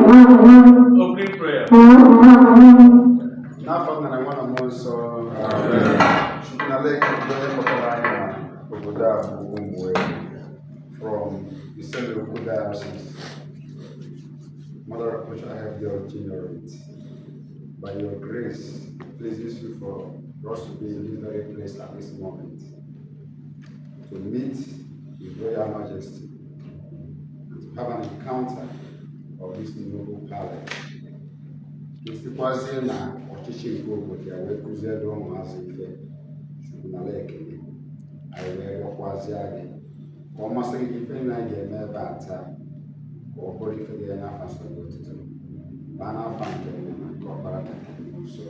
Opening prayer. Now from the one more so from the Central Diocese. Mother of which I have the itinerant. By your grace, please use you for us to be in this very place at this moment. To meet His Royal Majesty and to have an encounter of this noble palace. Isikwazie na ọchịchị nke obodo ya wee kụziere ụmụazị ife n'ala ekele anyị wee rịọkwazie gị ka ọ masị gị ife na anyị ga-eme ebe a taa ka ọ bụrụ ife dị ya n'afọ nsọ gị otuto baa n'afọ nke nne na nke ọkpara ka nso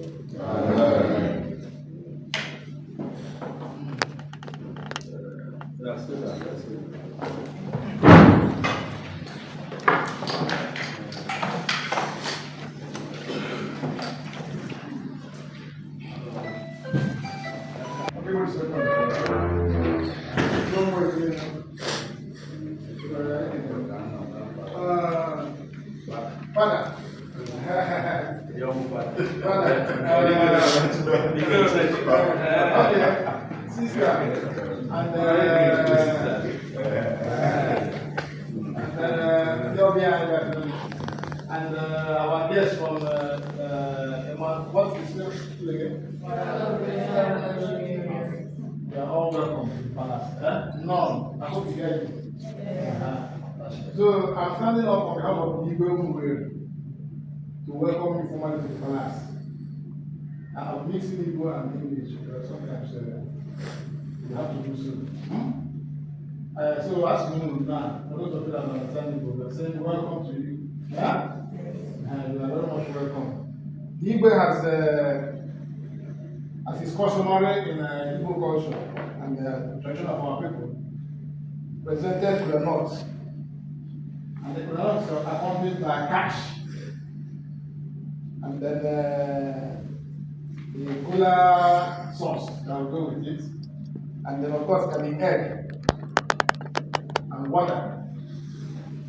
Father, sister, and our guest from what's his name again? They are all welcome to the palace. None. I hope you get it. So I'm standing up on behalf of Igbo Umueri to welcome you formally to the palace. I'm mixing Igbo and English because sometimes you have to do so. So as you know now, for those of you that understand Igbo, we're saying welcome to you. Yeah? And you are very much welcome. The Igbo has, as is customary in Igbo culture and the tradition of our people, presented to the north. And the products are accompanied by cash. And then the cola sauce that will go with it. And then of course can be egg and water.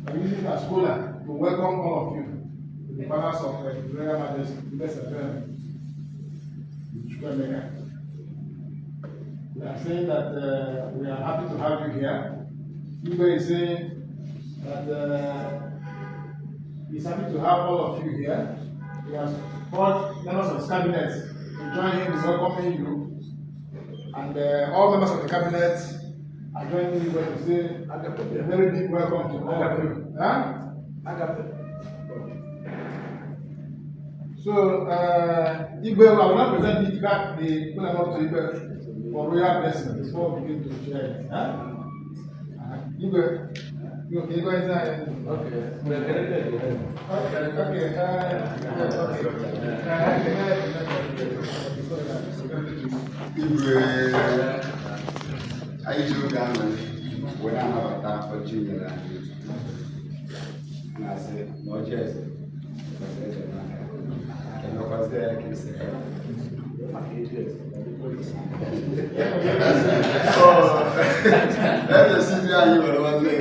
I'm using it as cola to welcome all of you to the palace of the Royal Majesty. We are saying that we are happy to have you here. Igbo is saying that he's happy to have all of you here. He has called members of his cabinet to join him in welcoming you. And all members of the cabinet are joining you to say a very big welcome to all of you. Huh? So, Igbo, I will not present it back the Kulamot to Igbo for royal blessing before we begin to share it. Huh? Igbo. Okay, go inside. Okay. Igwe anyị ji oge ahụ were anabata ọjị nyere anyị na-asị na ọjị eze eze n'aka kenekwazi ya ka isi eze sizi anyị were nwanne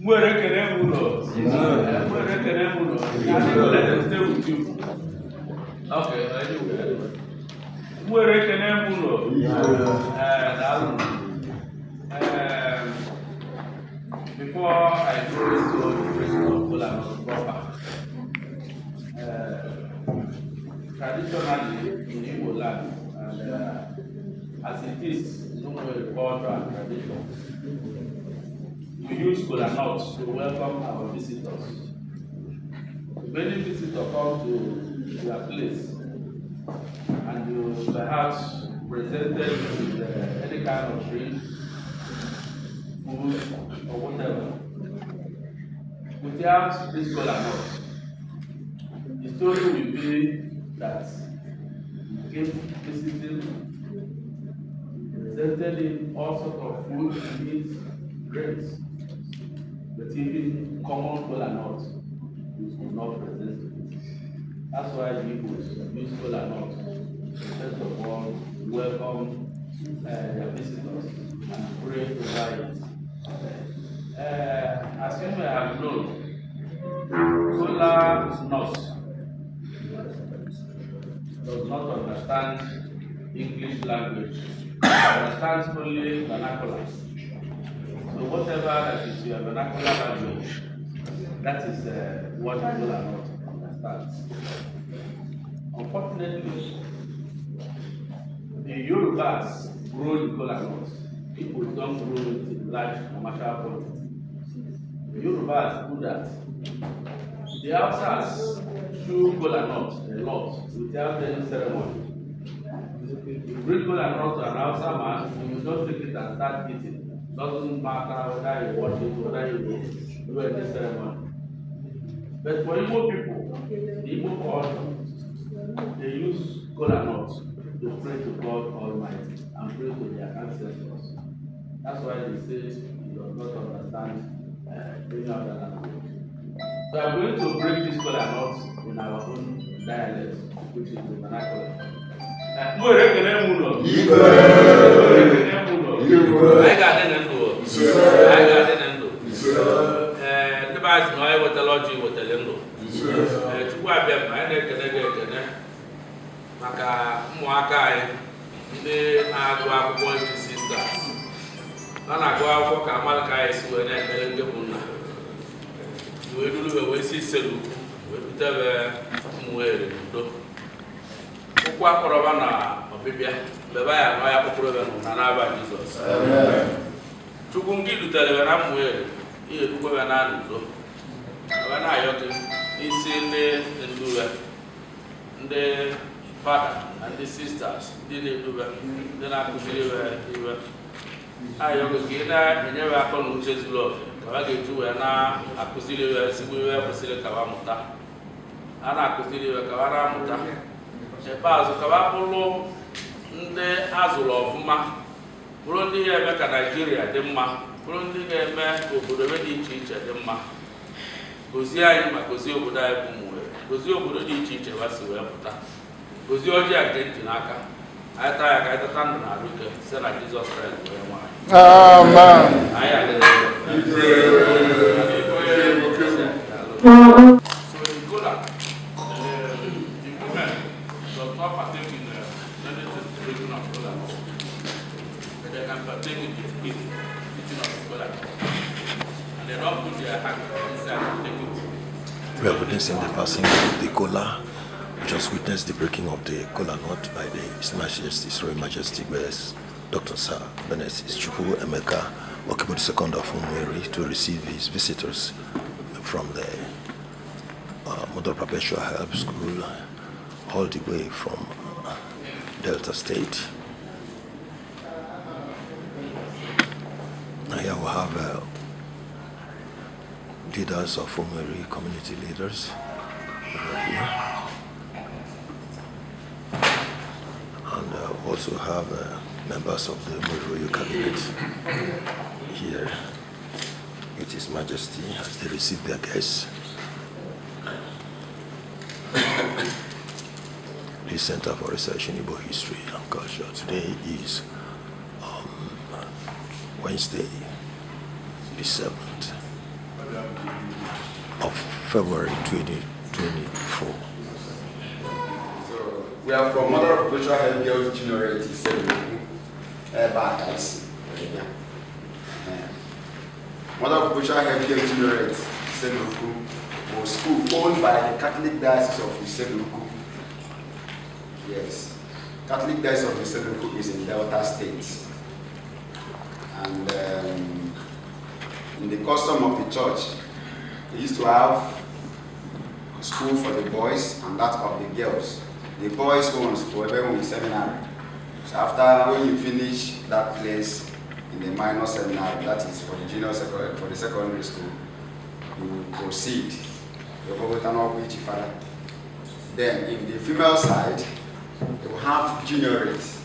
Umueri ekene ulo. Umueri ekene ulo. Let them stay with you. Okay, anyway. Umueri ekene ulo. Before I go into the question of Kola proper, traditionally in Igbo land, and as it is in Umueri culture and tradition, we use kola nuts to welcome our visitors. Many visitors come to your place and you perhaps presented with any kind of drink, food, or whatever. Without this kola nuts, the story will be that you came visiting, presented in all sorts of food, meat, drinks. But even common kola nuts is not present. That's why the Igbos use kola nuts. First of all, welcome their visitors and pray over it. As you may have known, kola nuts does not understand English language. It understands only vernacular. So whatever that is your vernacular language, that is what people are not understand. Unfortunately, the Yorubas grow the kola nuts. People don't grow it in large commercial quantity. The Yorubas do that. The Hausas chew kola nuts a lot without any ceremony. You bring kola nuts to an Hausa man, you just take it and start eating. Doesn't matter whether you watch it, whether you do any ceremony. But for Igbo people, the Igbo culture, they use kola nuts to pray to God Almighty and pray to their ancestors. That's why they say you do not understand any other language. So I'm going to break this kola nuts in our own dialect, which is the vernacular. Umueri ekene ulo. Umueri ekene ulo. I got it in the I got it in the device no I what logic with the lendo. To wa be ma na ekene maka ụmụaka anyị ndị na-agụ akwụkwọ ndị sisters na-agụ akwụkwọ ka amalika anyị si wee na-ekpere ndị bụ nna wee duru wee si selu wee butebe Umueri n'udo. Ụkwụ akpọrọba na ọbịbịa mgbe ya nọ ya kpọkpọrọba na n'aba Jizọs. Chukwu ngị dutere na Umueri ihe dukwebe na n'udo. Ebe na-ayọ gị isi ndị nduwe ndị father and the sisters ndị na-edube ndị na-akụziri iwe ayọ gị ka ị na-enyewe akọ na uche zuru oke ka ha ga-eji wee na-akụziri iwe ezigbo iwe kwesịrị ka ha mụta. A na-akụziri iwe ka ha na-amụta. Ikpeazụ ka ha bụrụ ndị azụrụ ọfụma, bụrụ ndị ga-eme ka Naijiria dị mma, bụrụ ndị ga-eme ka obodo ebe dị iche iche dị mma. Gozie anyị ma gozie obodo anyị bụ Umueri, gozie obodo dị iche iche ha si wee pụta. Gozie ọjị a nke ntị n'aka anyị taa ya ka anyị tata ndụ na arụ ike site na Jizọs Kraịst wee nwa anyị. So the kola, the women does not partake in the celebration of kola, but they can partake in the eating of the kola, and they don't put their hand inside and take it. We are witnessing the passing of the kola. We just witnessed the breaking of the kola nut by His Majesty's Royal Majesty Dr. Sir Benesis Chukwu Emeka Okebo II of Umueri to receive his visitors from the Mother Perpetual Help School all the way from Delta State. Now here we have leaders of Umueri, community leaders here. And also have members of the Umueri cabinet here with His Majesty as they receive their guests. The Center for Research in Igbo History and Culture. Today is Wednesday, the 7th February 2024. So we are from Mother of Perpetual Health Girls Junior 87. Mother of Perpetual Health Girls Junior 87 was school owned by the Catholic Diocese of Iseluku. Yes, Catholic Diocese of Iseluku is in Delta State. And in the custom of the church, they used to have school for the boys and that of the girls. The boys' homes were very seminary. So after when you finish that place in the minor seminary, that is for the junior secondary, for the secondary school, you proceed. Then in the female side, they will have juniorate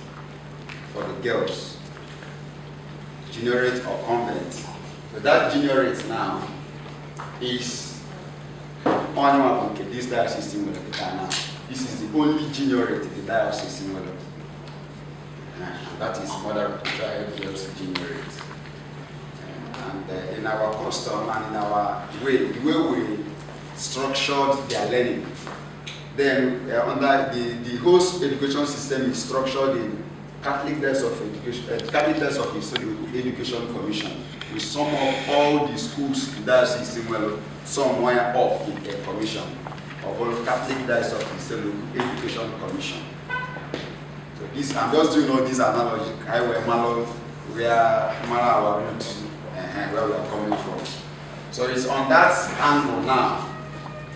for the girls. Juniorate or convent. But that juniorate now is on this diocese in now. This is the only juniorate in the diocese in Wales. And that is Mother of Perpetual Girls juniorate. And in our custom and in our way, the way we structured their learning, then under the whole education system is structured in Catholic Diocese of Education, Catholic Diocese of Education Commission. We sum up all the schools in that system, well, somewhere up in a commission, or Catholic Diocese of Education Commission. So this, I'm just doing all this analogy. I wear Malo, where our root, where we are coming from. So it's on that angle now.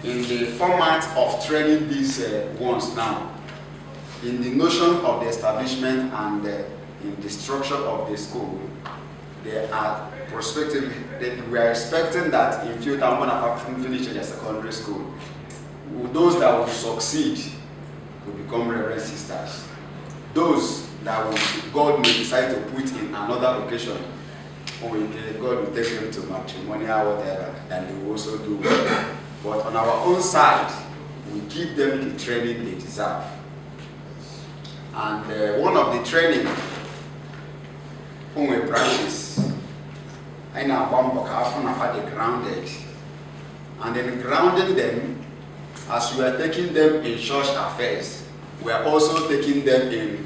In the format of training these ones now, in the notion of the establishment and in the structure of the school, they are prospective. We are expecting that in future, when I finish their secondary school, those that will succeed will become Reverend Sisters. Those that will, God may decide to put in another location, God will take them to matrimonial or whatever, and they will also do well. But on our own side, we give them the training they deserve. And one of the training branches, I know they grounded. And then grounding them, as we are taking them in church affairs, we are also taking them in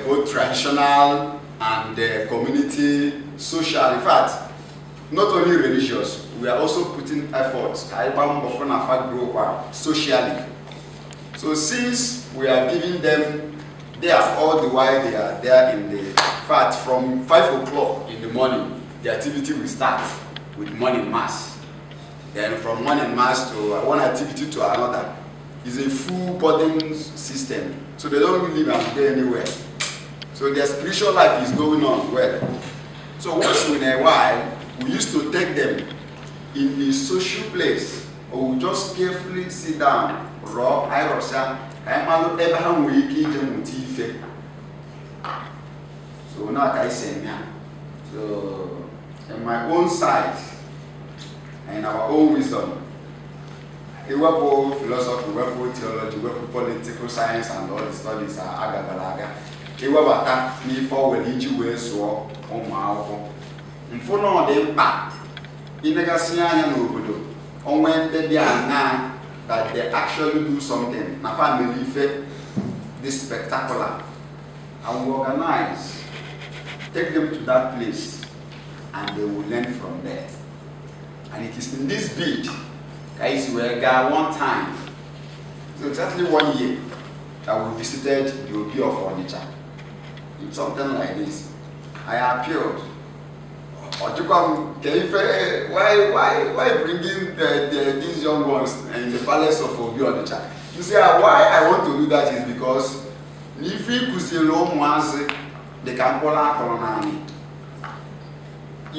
both traditional and community, social. In fact, not only religious, we are also putting efforts socially. So since we are giving them, they are all the while they are there in the fact from 5 o'clock in the morning, the activity will start with morning mass. Then from morning mass to one activity to another is a full burden system. So they don't really leave and go anywhere. So their spiritual life is going on well. So once in a while, we used to take them in the social place, or we just carefully sit down, raw, so now I say, so in my own side, and our own wisdom, we work for philosophy, we work for theology, we work for political science, and all the studies are agagalaga. We work for me for religion, we so on my in front of them back. In the Gassian Obodo, on when they are now that they actually do something, na family fit this spectacular, and we organize, take them to that place, and they will learn from there. And it is in this bid, guys, we got one time, so exactly 1 year, that we visited the OP of Onitsha. It's something like this. I appealed. Why bringing these young ones in the palace of Obi Onitsha? You see, why I want to do that is because if you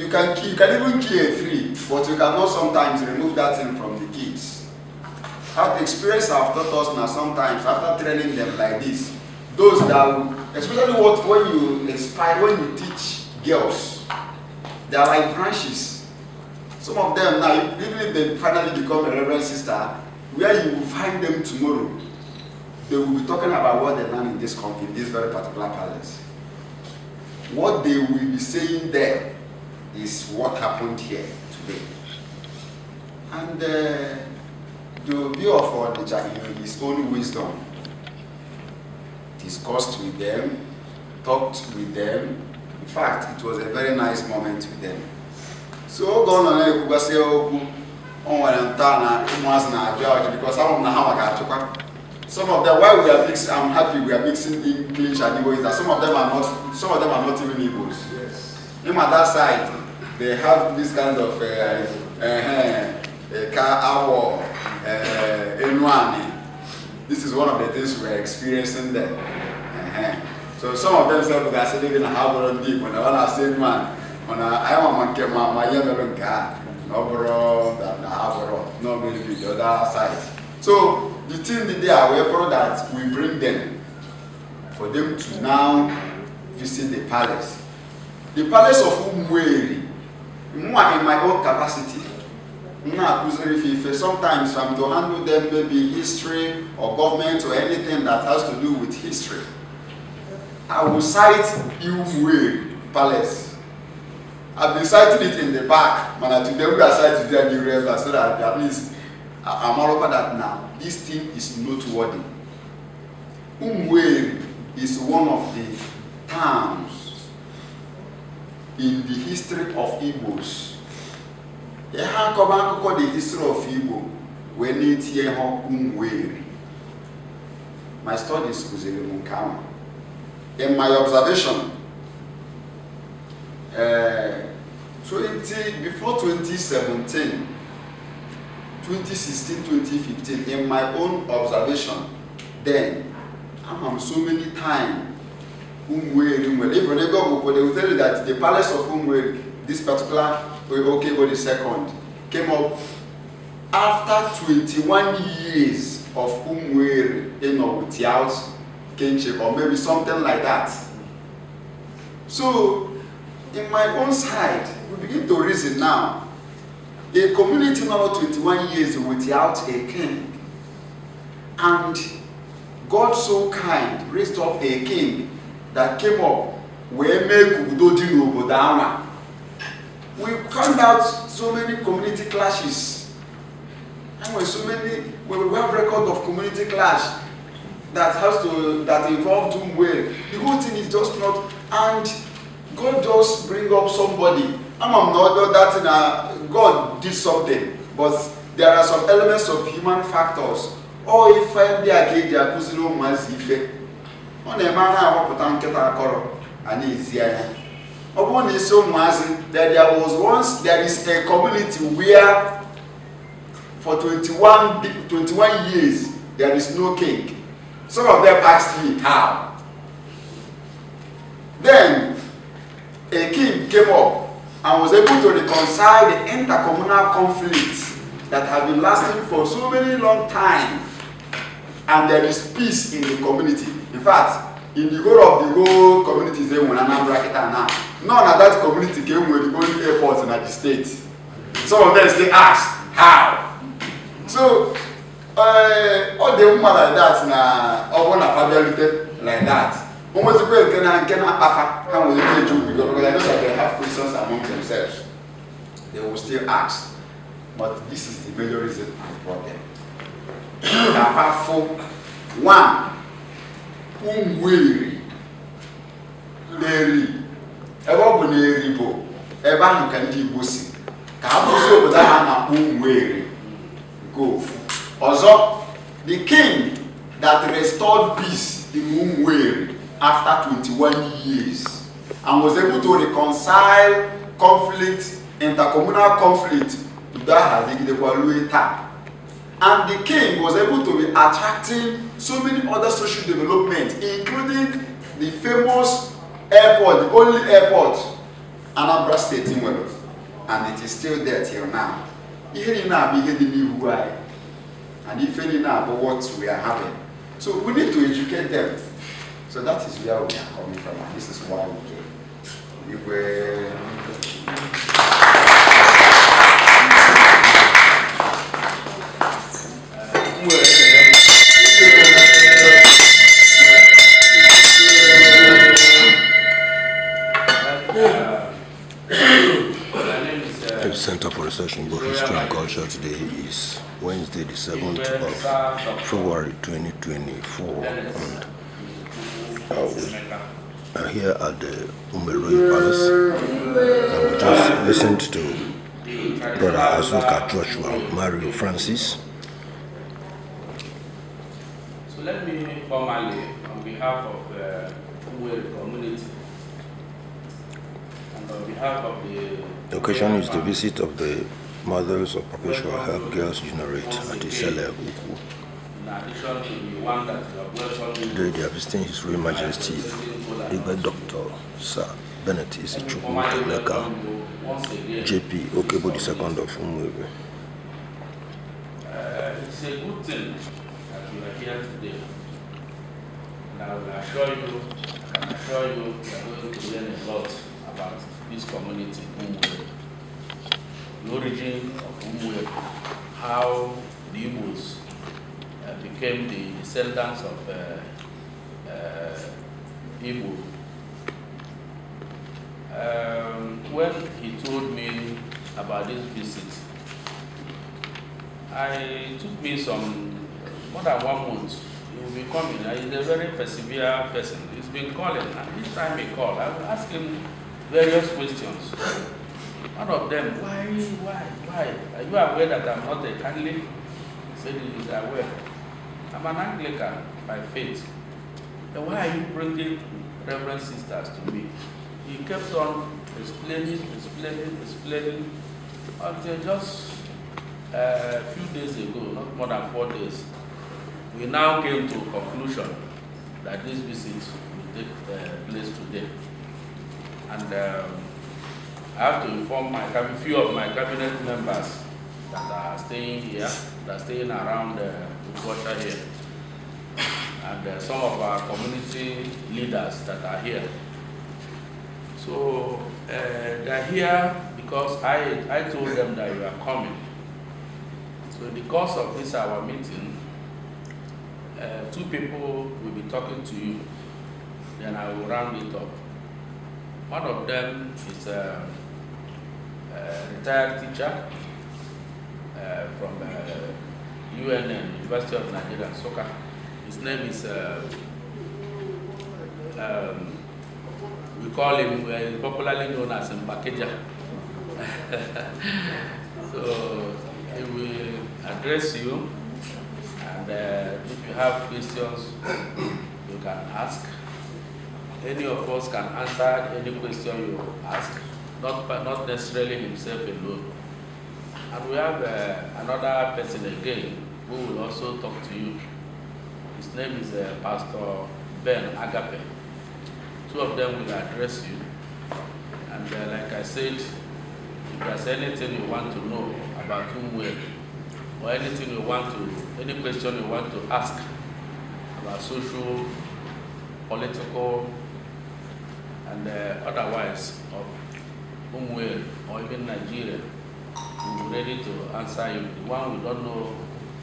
can even kill a tree, but you cannot sometimes remove that thing from the kids. How the experience have taught us now sometimes after training them like this, those that will, especially when you inspire, when you teach girls. They are like branches. Some of them now, even if they finally become a Reverend Sister, where you will find them tomorrow, they will be talking about what they learned in this company, in this very particular palace. What they will be saying there is what happened here today. And the view of Onitsha in his own wisdom discussed with them, talked with them. In fact, it was a very nice moment with them. So go on and say, because some of them, why we are mixing, I'm happy we are mixing English and Igbo, is that some of them are not even Igbos. Yes. In that side, they have this kind of this is one of the things we are experiencing there. So some of them say, because I live in a harbor deep, when I want to say one, when I want to my yellow car, no, maybe the other side. So the thing that they are aware that we bring them for them to now visit the palace. The palace of Umueri, in my own capacity. Sometimes I'm to handle them maybe history or government or anything that has to do with history. I will cite Umueri Palace. I've been citing it in the back, but today we are citing their new river so that at least I'm all over that now. This thing is noteworthy. Umueri is one of the towns in the history of Igbos. The history of Igbo when it's here Umueri. My studies was in Munkama. In my observation, before 2017, 2016, 2015, in my own observation, then I'm so many times Umueri. Even they will tell you that the palace of Umueri, this particular Okebo II, came up after 21 years of Umueri, without kinship, or maybe something like that. So, in my own side, we begin to reason now. A community now 21 years without a king, and God so kind raised up a king that came up where make Udodino Bodama. We found out so many community clashes, and we have record of community clash that involved Umueri. The whole thing is just not, and God just bring up somebody. I'm not that God did something, but there are some elements of human factors. Or if I be a kid, I could know my zife. On a man, I want to get a color, and it's here. Upon this so much that there is a community where for 21 years there is no king. Some of them asked me how. Then a king came up and was able to reconcile the intercommunal conflicts that have been lasting for so many long time, and there is peace in the community. In fact, in the whole community, they want now. None of that community came with the only airport in the state. Some of them still ask how. So all the women like that now, all one like that. Almost the way can how will they do, because I know that they have questions among themselves. They will still ask. But this is the major reason I brought them. One, Umueri, Leri, Eri bo, Eba Hankandi Bosi, Kabuzo Bodana Umueri, go. Also, the king that restored peace in Umueri after 21 years and was able to reconcile conflict, intercommunal conflict, and the king was able to be attracting so many other social development, including the famous airport, the only airport, Anambra State in Wales, and it is still there till now. And if any now about what we are having. So we need to educate them. So that is where we are coming from. And this is why we came. We were Umueri Center for Research in Igbo History and Culture. Today is Wednesday, the 7th of February 2024, and we are here at the Umueri Palace, and we just listened to Brother Azuka Joshua Mario Francis. So let me formally, on behalf of the Umueri community, and on behalf of the occasion is the visit of the Mothers of Perpetual Help Girls Generate at Isele Ukwu. In addition to the one that you have welcomed, today they are visiting His Royal Majesty Igbo Dr. Sir Bennett Isichukwu Emeka JP Okebo II of Umueri. It's a good thing that you are here today. And I will assure you, we are going to learn a lot about this community, Umueri, the origin of Umueri, how the Igbos became the descendants of Igbo. When he told me about this visit, it took me more than 1 month. He will be coming. He's a very persevere person. He's been calling, and each time he called, I will ask him various questions. One of them, why? Are you aware that I'm not a Catholic? He said he is aware. I'm an Anglican by faith. Then why are you bringing Reverend sisters to me? He kept on explaining, until just a few days ago, not more than 4 days, we now came to a conclusion that this visit will take place today. And I have to inform a few of my cabinet members that are staying here, that are staying around Ukwacha here, and some of our community leaders that are here. So they're here because I told them that you are coming. So in the course of this our meeting, 2 people will be talking to you. Then I will round it up. One of them is a retired teacher from UNN, University of Nigeria, Soka. His name is, we call him, popularly known as Mbakeja. So he will address you, and if you have questions, you can ask. Any of us can answer any question you ask, not necessarily himself alone. And we have another person again who will also talk to you. His name is Pastor Ben Agape. 2 of them will address you. And like I said, if there's anything you want to know about Umueri, or anything you want to, any question you want to ask about social, political, and otherwise of Umueri or even Nigeria, we'll be ready to answer you. The one we don't know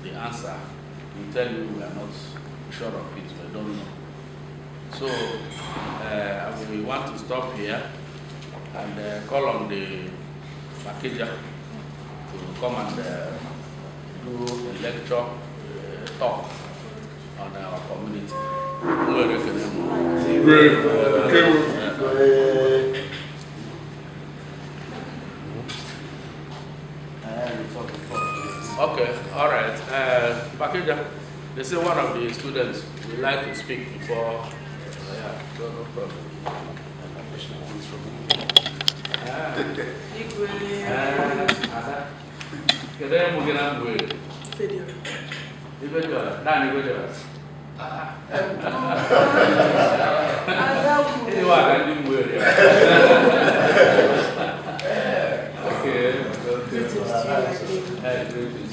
the answer, we'll tell you we are not sure of it, we don't know. So we want to stop here and call on the Makeja to come and do a lecture, talk on our community. Okay, all right. Makeja, they say one of the students would like to speak before. No problem.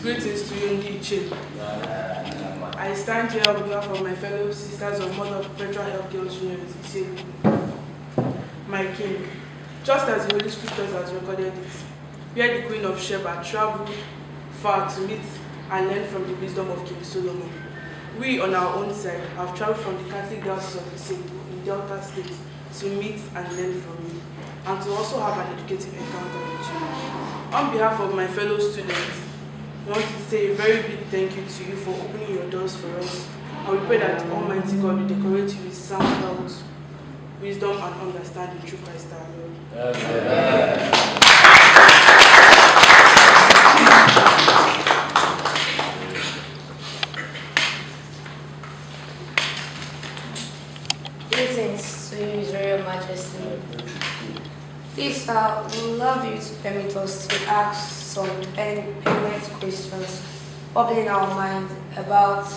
Greetings to you, Niche. I stand here on behalf of my fellow sisters of Mother of Perpetual Help Girls University, my king. Just as the Holy Scriptures has recorded it, where the Queen of Sheba traveled far to meet and learn from the wisdom of King Solomon. We, on our own side, have traveled from the Catholic Diocese of Ise in Delta State to meet and learn from you, and to also have an educative encounter with you. On behalf of my fellow students, I want to say a very big thank you to you for opening your doors for us. And we pray that Almighty God will decorate you with sound health, wisdom, and understanding through Christ our Lord. Amen. Greetings to you, His Royal Majesty. Please, we would love you to permit us to ask some pertinent questions, opening our mind about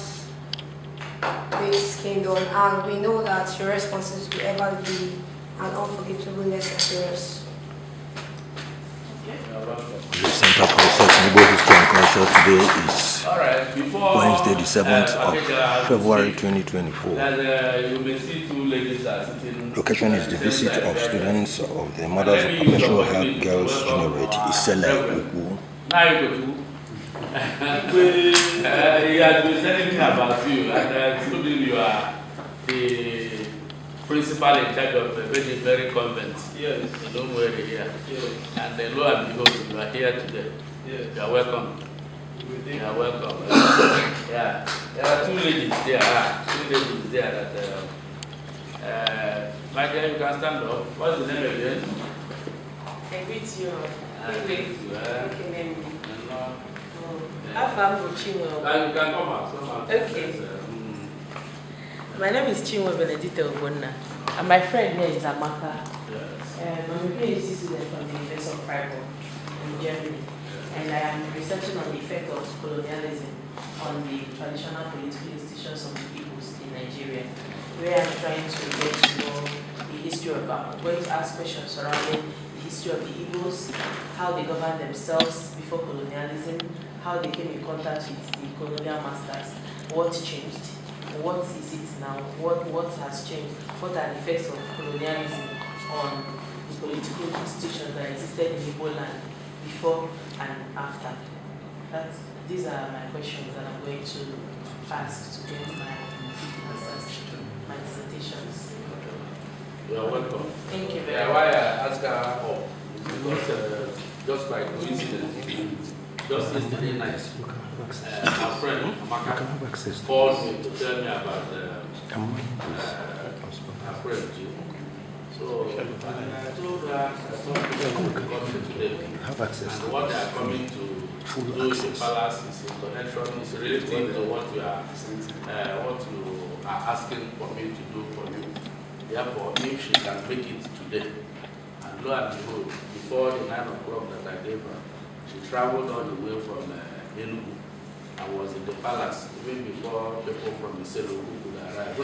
this kingdom, and we know that your responses will ever be an unforgettable lesson to us. The Center for Research in Igbo History and Culture today is Wednesday, the 7th of February 2024. Location is the visit of students of the Mothers of Perpetual Help Girls University, Isele Ukwu. He has been telling me about you, and I told him you are the principal in charge of the very convent. Yes. In Umueri here. Yes. And lo and behold, you are here today. Yes. You are welcome. You are welcome. Yeah. There are two ladies there. That my dear, you can stand up. What's the name again? I greet you. Okay. You can come out. Okay. My name is Chinwe Benedita Obonna, and my friend here is Amaka. Yes. I'm a PhD student from the University of Freiburg in Germany, and I am researching on the effect of colonialism on the traditional political institutions of the Igbos in Nigeria, where I'm trying to get to know the history of I'm going to ask questions surrounding the history of the Igbos, how they governed themselves before colonialism, how they came in contact with the colonial masters, what changed, what is it now, what has changed, what are the effects of colonialism on the political institutions that existed in Igbo land before and after. These are my questions that I'm going to ask to get my answers to my dissertations. You are welcome. Thank you very much. Why I asked her up because just by coincidence, just yesterday night, my friend Amaka called me to tell me about her friend Jim. So I told her today, and what they are coming to do in the palace is in connection, is relating to what you are asking for me to do for you. Therefore, if she can make it today, and lo and behold, before the 9 o'clock that I gave her, she traveled all the way from Enugu and was in the palace even before people from the Isele could arrive.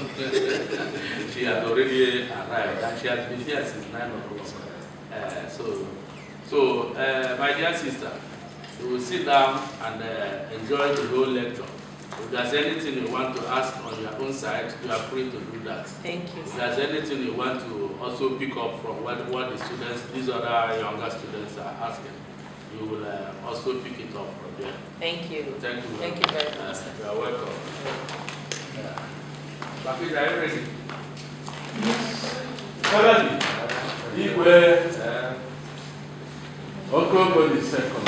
She had already arrived, and she has been here since 9 o'clock. So, my dear sister, you will sit down and enjoy the whole lecture. If there's anything you want to ask on your own side, you are free to do that. Thank you. If there's anything you want to also pick up from what the students, these other younger students are asking, you will also pick it up from there. Thank you. Thank you. Thank you very much. You are welcome. Bakita, are you ready? Yes. Igwe, Okobo the second.